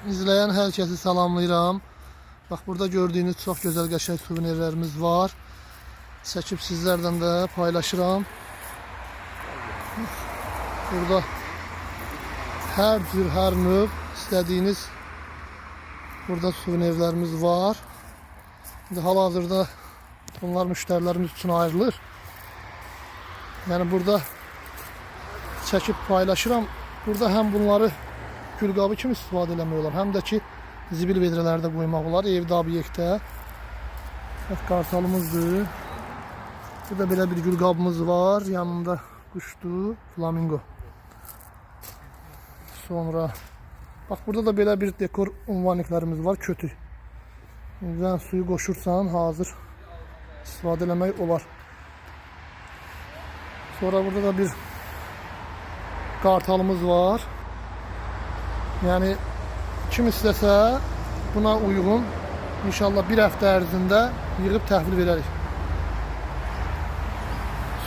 izleyen herkesi salamlayıram. Bak burada gördüğünüz çok güzel qəşəng suvenirlerimiz var. Çəkib sizlerden de paylaşıram. Burada her tür, her növ istediğiniz burada suvenirlerimiz var. Hal-hazırda bunlar müşterilerimiz için ayrılır. Yani burada çəkib paylaşıram. Burada hem bunları gülqabı kimi istifadə eləmək olar, həm də ki zibil vedrələrdə qoymaq olar evdə, obyektdə. Qartalımızdır. Burada belə bir gülqabımız var. Yanında quşdu, flamingo. Sonra bak burada da belə bir dekor unvanliklərimiz var, kötü. Sən suyu qoşursan hazır istifadə eləmək olar. Sonra burada da bir qartalımız var. Yani kim istəsə buna uygun inşallah bir həftə ərzində yığıb təhvil verərik.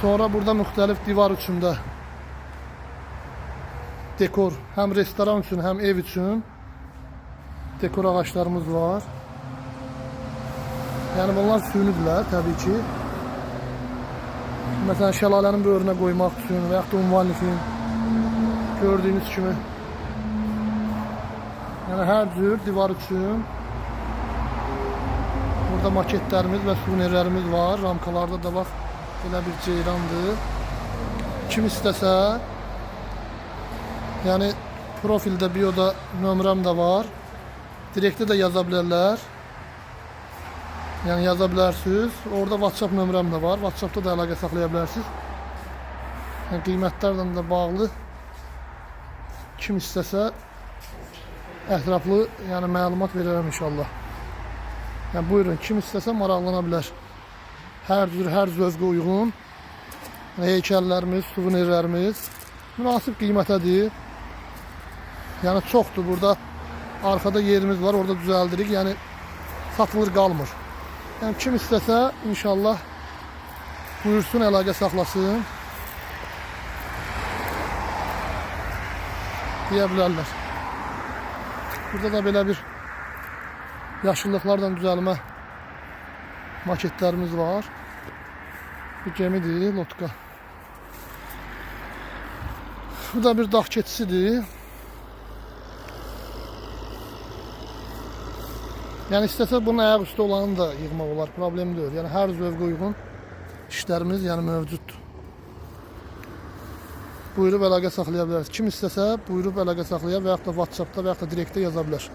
Sonra burada müxtəlif divar üçündə dekor, hem restoran üçün, hem ev üçün dekor ağaçlarımız var. Yani bunlar süynüdürlər təbii ki. Mesela şəlalənin böyrünə qoymaq üçün və yaxud da unvanlikin gördüğünüz kimi. Yani her cür divar üçün burada maketlerimiz ve suvenirlerimiz var. Ramkalarda da bak belə bir ceyrandır. Kim istəsə yani profilde, bioda nömrəm də var. Direkte de yazabilirler. Yani yazabilirsiniz. Orada WhatsApp nömrəm də var. WhatsApp'ta da əlaqə saxlaya bilərsiniz. Yəni qiymətlərlə də bağlı kim istəsə ətraflı yəni məlumat verərəm inşallah. Yəni buyurun, kim istəsə maraqlana bilər. Hər cür, hər zövqə uyğun heykəllərimiz, suvenirlərimiz münasib qiymətədir. Yəni çoxdur burada. Arkada yerimiz var, orada düzəldirik. Yəni satılır, qalmır. Yəni kim istəsə inşallah buyursun, əlaqə saxlasın. Deyə bilərlər. Burada da belə bir yaşıllıqlardan düzəlmə maketlərimiz var. Bu gemidir, lotka. Bu da bir dağ keçisidir. Yəni istəsə bunun ayaq üstü olanı da yığmaq olar, problem deyil. Yəni hər zövqə uyğun işlərimiz yəni mövcuddur. Buyurub əlaqə saxlaya bilərsiniz. Kim istəsə buyurub əlaqə saxlaya və yaxud da WhatsAppda və yaxud da direktdə yaza bilər.